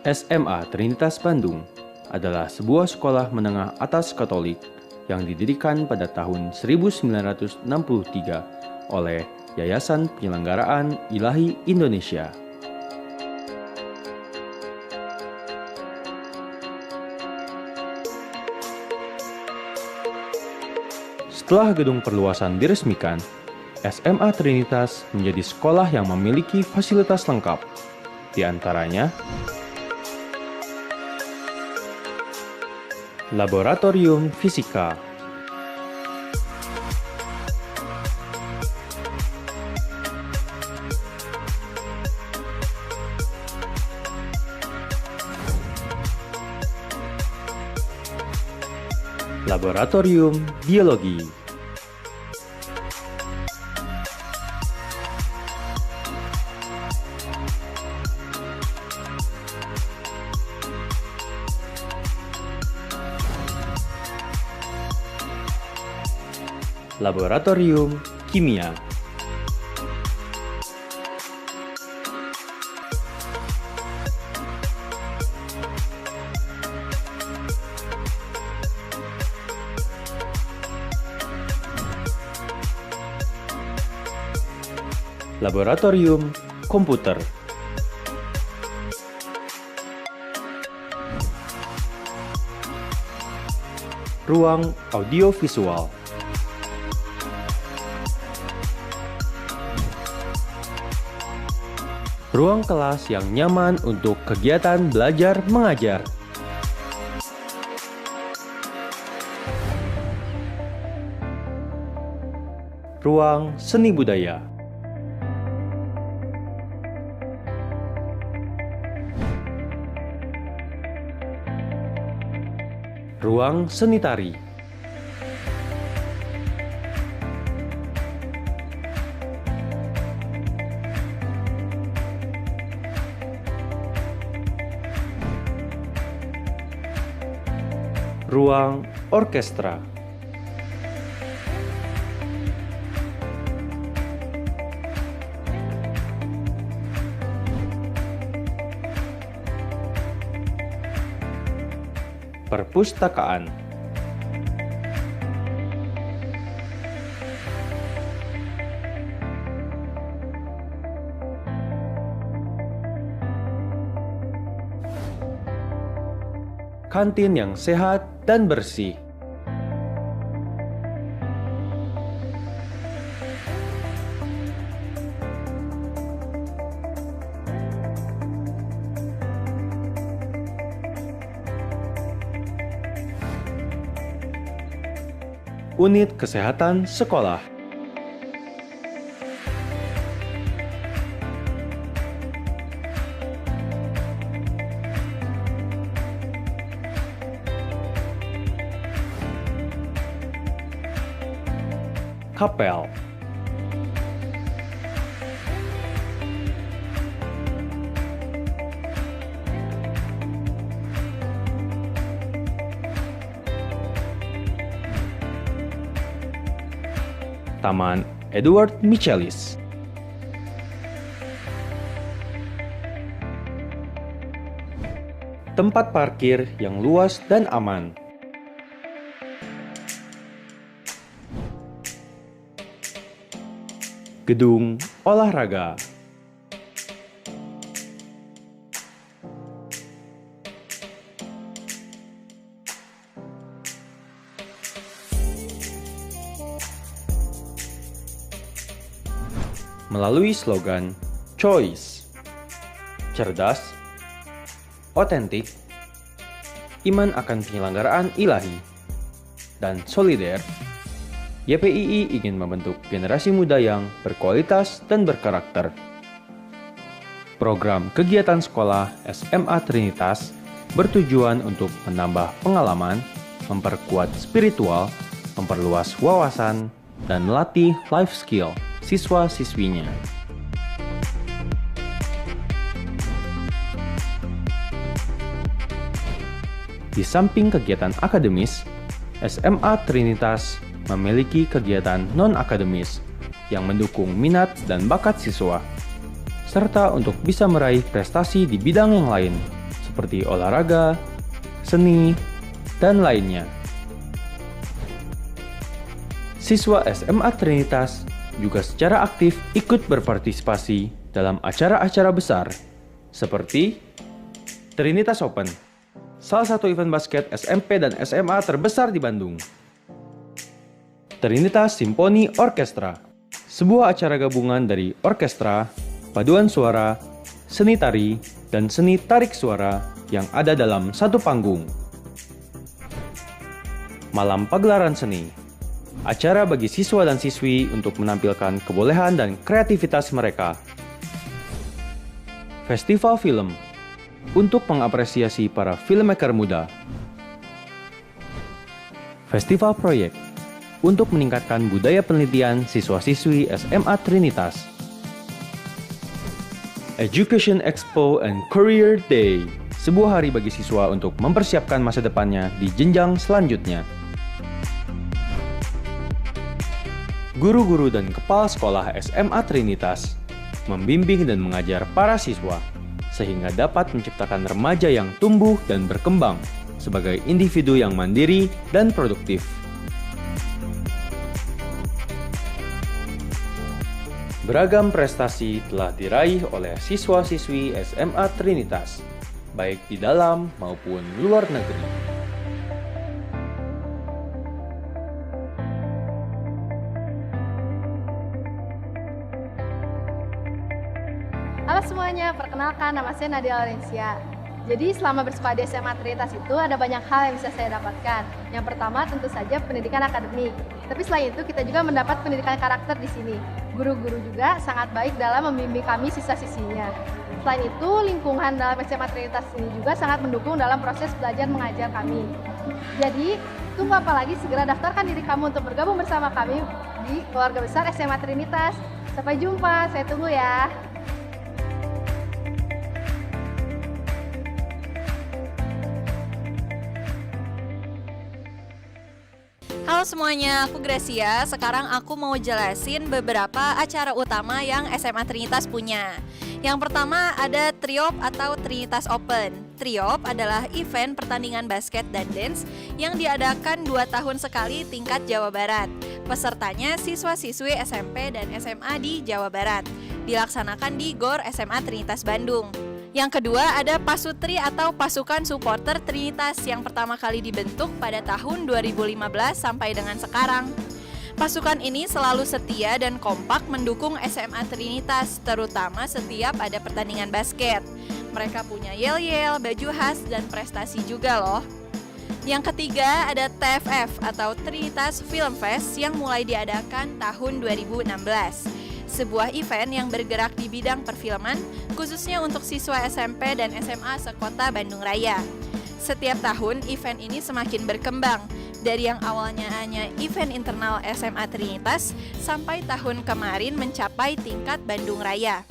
SMA Trinitas Bandung adalah sebuah sekolah menengah atas Katolik yang didirikan pada tahun 1963 oleh Yayasan Penyelenggaraan Ilahi Indonesia. Setelah gedung perluasan diresmikan, SMA Trinitas menjadi sekolah yang memiliki fasilitas lengkap, di antaranya Laboratorium Fisika, Laboratorium Biologi, Laboratorium Kimia, Laboratorium Komputer, Ruang Audiovisual, ruang kelas yang nyaman untuk kegiatan belajar mengajar, ruang seni budaya, ruang seni tari, ruang orkestra, perpustakaan, kantin yang sehat dan bersih, unit kesehatan sekolah, kapel, Taman Edward Michaelis, tempat parkir yang luas dan aman, gedung olahraga, melalui slogan Choice, cerdas, otentik, iman akan penyelenggaraan ilahi, dan solider, YPII ingin membentuk generasi muda yang berkualitas dan berkarakter. Program kegiatan sekolah SMA Trinitas bertujuan untuk menambah pengalaman, memperkuat spiritual, memperluas wawasan, dan melatih life skill siswa-siswinya. Di samping kegiatan akademis, SMA Trinitas memiliki kegiatan non-akademis yang mendukung minat dan bakat siswa, serta untuk bisa meraih prestasi di bidang yang lain, seperti olahraga, seni, dan lainnya. Siswa SMA Trinitas juga secara aktif ikut berpartisipasi dalam acara-acara besar seperti Trinitas Open, salah satu event basket SMP dan SMA terbesar di Bandung. Trinitas Symphony Orchestra, sebuah acara gabungan dari orkestra, paduan suara, seni tari, dan seni tarik suara yang ada dalam satu panggung. Malam Pagelaran Seni, acara bagi siswa dan siswi untuk menampilkan kebolehan dan kreativitas mereka. Festival Film, untuk mengapresiasi para filmmaker muda. Festival Proyek, untuk meningkatkan budaya penelitian siswa-siswi SMA Trinitas. Education Expo and Career Day, sebuah hari bagi siswa untuk mempersiapkan masa depannya di jenjang selanjutnya. Guru-guru dan kepala sekolah SMA Trinitas membimbing dan mengajar para siswa sehingga dapat menciptakan remaja yang tumbuh dan berkembang sebagai individu yang mandiri dan produktif. Beragam prestasi telah diraih oleh siswa-siswi SMA Trinitas, baik di dalam maupun luar negeri. Halo semuanya, perkenalkan nama saya Nadia Laurencia. Jadi selama bersekolah di SMA Trinitas itu ada banyak hal yang bisa saya dapatkan. Yang pertama tentu saja pendidikan akademik. Tapi selain itu kita juga mendapat pendidikan karakter di sini. Guru-guru juga sangat baik dalam membimbing kami siswa-siswinya. Selain itu lingkungan dalam SMA Trinitas ini juga sangat mendukung dalam proses belajar mengajar kami. Jadi tunggu apa lagi, segera daftarkan diri kamu untuk bergabung bersama kami di keluarga besar SMA Trinitas. Sampai jumpa, saya tunggu ya. Halo semuanya, aku Gracia. Sekarang aku mau jelasin beberapa acara utama yang SMA Trinitas punya. Yang pertama ada Triop atau Trinitas Open. Triop adalah event pertandingan basket dan dance yang diadakan 2 tahun sekali tingkat Jawa Barat. Pesertanya siswa-siswi SMP dan SMA di Jawa Barat. Dilaksanakan di GOR SMA Trinitas Bandung. Yang kedua ada Pasutri atau Pasukan Supporter Trinitas yang pertama kali dibentuk pada tahun 2015 sampai dengan sekarang. Pasukan ini selalu setia dan kompak mendukung SMA Trinitas, terutama setiap ada pertandingan basket. Mereka punya yel-yel, baju khas, dan prestasi juga loh. Yang ketiga ada TFF atau Trinitas Film Fest yang mulai diadakan tahun 2016. Sebuah event yang bergerak di bidang perfilman, khususnya untuk siswa SMP dan SMA sekota Bandung Raya. Setiap tahun, event ini semakin berkembang, dari yang awalnya hanya event internal SMA Trinitas, sampai tahun kemarin mencapai tingkat Bandung Raya.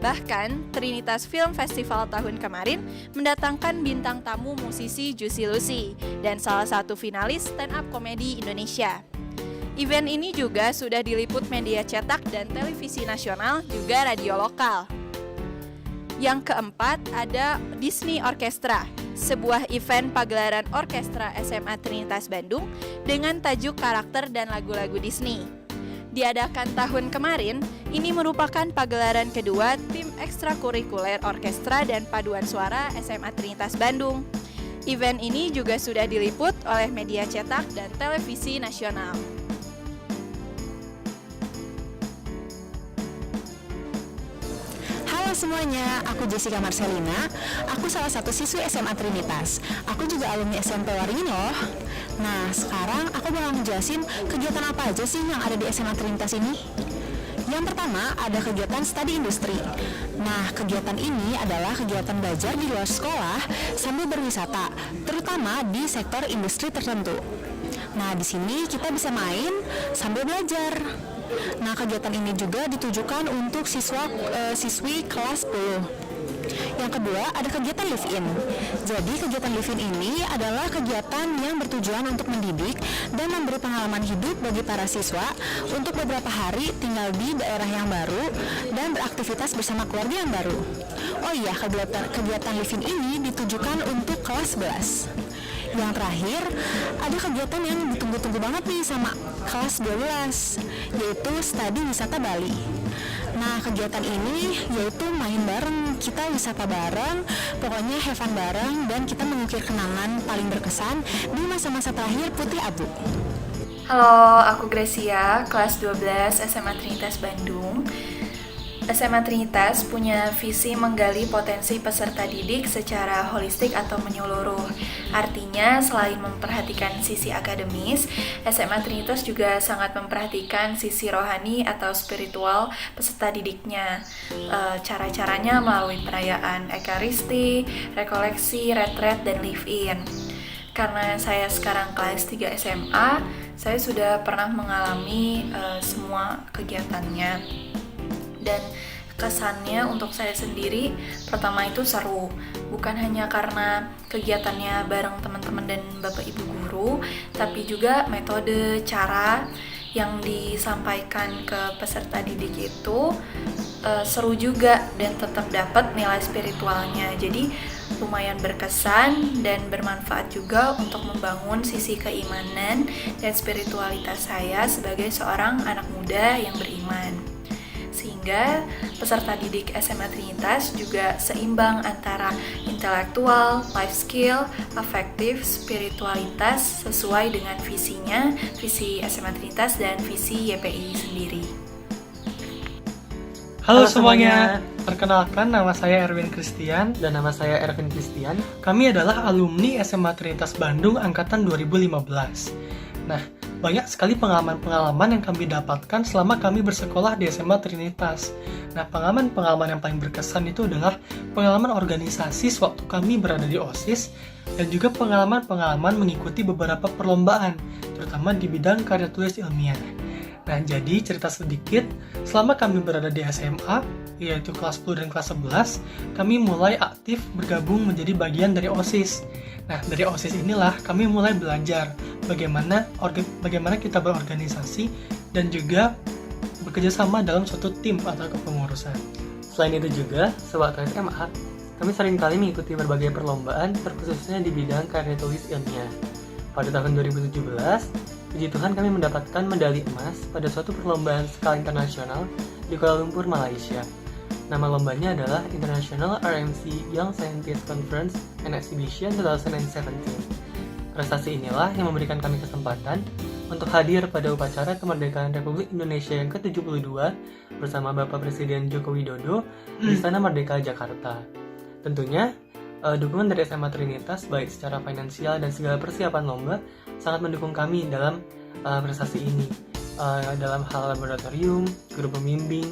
Bahkan, Trinitas Film Festival tahun kemarin mendatangkan bintang tamu musisi Juicy Lucy, dan salah satu finalis stand-up komedi Indonesia. Event ini juga sudah diliput media cetak dan televisi nasional, juga radio lokal. Yang keempat ada Disney Orchestra, sebuah event pagelaran orkestra SMA Trinitas Bandung dengan tajuk karakter dan lagu-lagu Disney. Diadakan tahun kemarin, ini merupakan pagelaran kedua tim ekstrakurikuler orkestra dan paduan suara SMA Trinitas Bandung. Event ini juga sudah diliput oleh media cetak dan televisi nasional. Halo semuanya, aku Jessica Marcelina. Aku salah satu siswi SMA Trinitas. Aku juga alumni SMP Waringin loh. Nah, sekarang aku bakal ngejelasin kegiatan apa aja sih yang ada di SMA Trinitas ini. Yang pertama, ada kegiatan studi industri. Nah, kegiatan ini adalah kegiatan belajar di luar sekolah sambil berwisata, terutama di sektor industri tertentu. Nah, di sini kita bisa main sambil belajar. Nah, kegiatan ini juga ditujukan untuk siswi kelas 10. Yang Yang kedua, ada kegiatan live-in. Jadi, kegiatan live-in ini adalah kegiatan yang bertujuan untuk mendidik dan memberi pengalaman hidup bagi para siswa untuk beberapa hari tinggal di daerah yang baru dan beraktivitas bersama keluarga yang baru. Oh iya, kegiatan live-in ini ditujukan untuk kelas 11. Yang terakhir, ada kegiatan yang ditunggu-tunggu banget nih sama kelas 12, yaitu Studi Wisata Bali. Nah, kegiatan ini yaitu main bareng, kita wisata bareng, pokoknya have fun bareng, dan kita mengukir kenangan paling berkesan di masa-masa terakhir Putih Abu. Halo, aku Gracia, kelas 12 SMA Trinitas Bandung. SMA Trinitas punya visi menggali potensi peserta didik secara holistik atau menyeluruh. Artinya, selain memperhatikan sisi akademis, SMA Trinitas juga sangat memperhatikan sisi rohani atau spiritual peserta didiknya. Cara-caranya melalui perayaan ekaristi, rekoleksi, retret, dan live-in. Karena saya sekarang kelas 3 SMA, saya sudah pernah mengalami semua kegiatannya. Dan kesannya untuk saya sendiri, pertama itu seru, bukan hanya karena kegiatannya bareng teman-teman dan bapak ibu guru, tapi juga metode, cara yang disampaikan ke peserta didik itu seru juga dan tetap dapat nilai spiritualnya. Jadi lumayan berkesan dan bermanfaat juga untuk membangun sisi keimanan dan spiritualitas saya sebagai seorang anak muda yang beriman. Sehingga peserta didik SMA Trinitas juga seimbang antara intelektual, life skill, afektif, spiritualitas sesuai dengan visinya, visi SMA Trinitas dan visi YPI sendiri. Halo semuanya, perkenalkan nama saya Erwin Christian dan nama saya Erwin Christian. Kami adalah alumni SMA Trinitas Bandung angkatan 2015. Nah, banyak sekali pengalaman-pengalaman yang kami dapatkan selama kami bersekolah di SMA Trinitas. Nah, pengalaman-pengalaman yang paling berkesan itu adalah pengalaman organisasi sewaktu kami berada di OSIS dan juga pengalaman-pengalaman mengikuti beberapa perlombaan, terutama di bidang karya tulis ilmiah. Nah, jadi cerita sedikit, selama kami berada di SMA, yaitu kelas 10 dan kelas 11, kami mulai aktif bergabung menjadi bagian dari OSIS. Nah, dari OSIS inilah kami mulai belajar bagaimana kita berorganisasi dan juga bekerja sama dalam suatu tim atau kepengurusan. Selain itu juga, sewaktu SMA, kami seringkali mengikuti berbagai perlombaan, terkhususnya di bidang karya tulis ilmiah. Pada tahun 2017, puji Tuhan kami mendapatkan medali emas pada suatu perlombaan skala internasional di Kuala Lumpur, Malaysia. Nama lombanya adalah International RMC Young Scientist Conference and Exhibition 2017. Prestasi inilah yang memberikan kami kesempatan untuk hadir pada upacara kemerdekaan Republik Indonesia yang ke-72 bersama Bapak Presiden Joko Widodo di Istana Merdeka, Jakarta. Tentunya, dukungan dari SMA Trinitas baik secara finansial dan segala persiapan lomba sangat mendukung kami dalam prestasi ini, dalam hal laboratorium, guru pembimbing,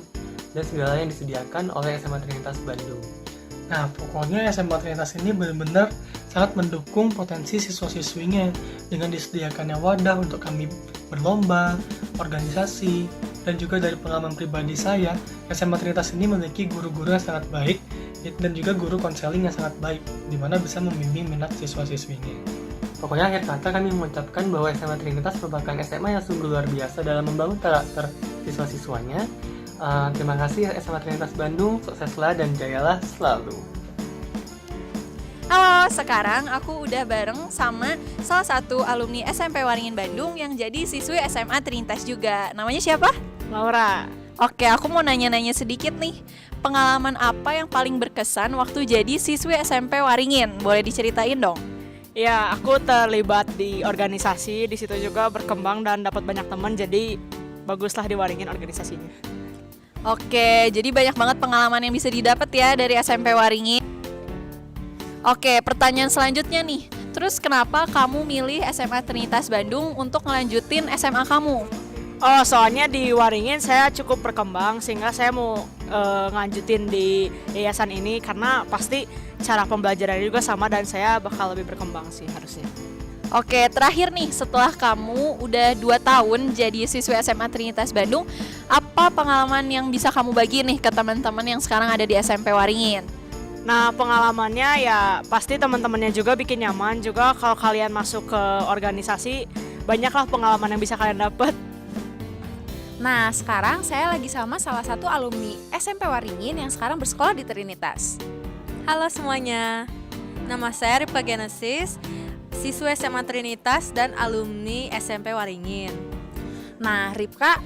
dan segala yang disediakan oleh SMA Trinitas Bandung. Nah, pokoknya SMA Trinitas ini benar-benar sangat mendukung potensi siswa-siswinya dengan disediakannya wadah untuk kami berlomba, organisasi, dan juga dari pengalaman pribadi saya, SMA Trinitas ini memiliki guru-guru yang sangat baik dan juga guru konseling yang sangat baik, di mana bisa membimbing minat siswa-siswinya. Pokoknya akhir kata kami mengucapkan bahwa SMA Trinitas merupakan SMA yang sungguh luar biasa dalam membangun karakter siswa-siswanya. Terima kasih SMA Trinitas Bandung, sukseslah dan jayalah selalu. Halo, sekarang aku udah bareng sama salah satu alumni SMP Waringin Bandung yang jadi siswi SMA Trinitas juga. Namanya siapa? Laura. Oke, aku mau nanya-nanya sedikit nih. Pengalaman apa yang paling berkesan waktu jadi siswi SMP Waringin? Boleh diceritain dong? Ya, aku terlibat di organisasi, di situ juga berkembang dan dapat banyak teman, jadi baguslah di Waringin organisasinya. Oke, jadi banyak banget pengalaman yang bisa didapat ya dari SMP Waringin. Oke, pertanyaan selanjutnya nih. Terus kenapa kamu milih SMA Trinitas Bandung untuk ngelanjutin SMA kamu? Oh, soalnya di Waringin saya cukup berkembang sehingga saya mau ngelanjutin di yayasan ini karena pasti cara pembelajarannya juga sama dan saya bakal lebih berkembang sih harusnya. Oke, terakhir nih, setelah kamu udah 2 tahun jadi siswi SMA Trinitas Bandung, apa pengalaman yang bisa kamu bagi nih ke teman-teman yang sekarang ada di SMP Waringin? Nah, pengalamannya ya pasti teman-temannya juga bikin nyaman. Juga kalau kalian masuk ke organisasi, banyaklah pengalaman yang bisa kalian dapat. Nah, sekarang saya lagi sama salah satu alumni SMP Waringin yang sekarang bersekolah di Trinitas. Halo semuanya, nama saya Ripka Genesis, siswa SMA Trinitas dan alumni SMP Waringin. Nah, Ripka,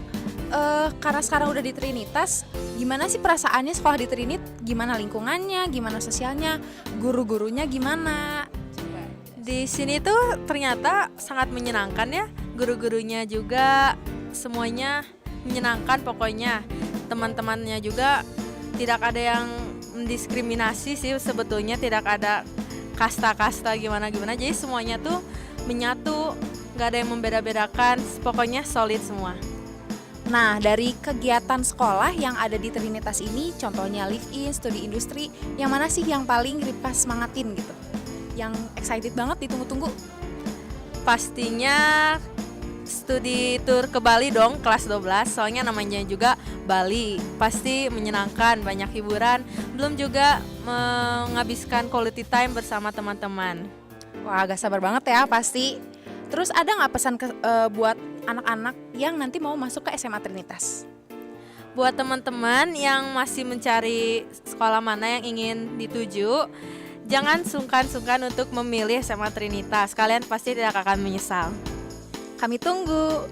karena sekarang udah di Trinitas, gimana sih perasaannya sekolah di Trinit? Gimana lingkungannya, gimana sosialnya, guru-gurunya gimana? Di sini tuh ternyata sangat menyenangkan ya, guru-gurunya juga semuanya menyenangkan pokoknya. Teman-temannya juga tidak ada yang mendiskriminasi sih sebetulnya, tidak ada kasta-kasta gimana-gimana, jadi semuanya tuh menyatu, nggak ada yang membeda-bedakan, pokoknya solid semua. Nah, dari kegiatan sekolah yang ada di Trinitas ini, contohnya live-in, studi industri, yang mana sih yang paling Ripka semangatin gitu? Yang excited banget ditunggu-tunggu? Pastinya studi tour ke Bali dong, kelas 12, soalnya namanya juga Bali. Pasti menyenangkan, banyak hiburan, belum juga menghabiskan quality time bersama teman-teman. Wah, agak sabar banget ya pasti. Terus ada nggak pesan buat anak-anak yang nanti mau masuk ke SMA Trinitas? Buat teman-teman yang masih mencari sekolah mana yang ingin dituju, jangan sungkan-sungkan untuk memilih SMA Trinitas. Kalian pasti tidak akan menyesal. Kami tunggu.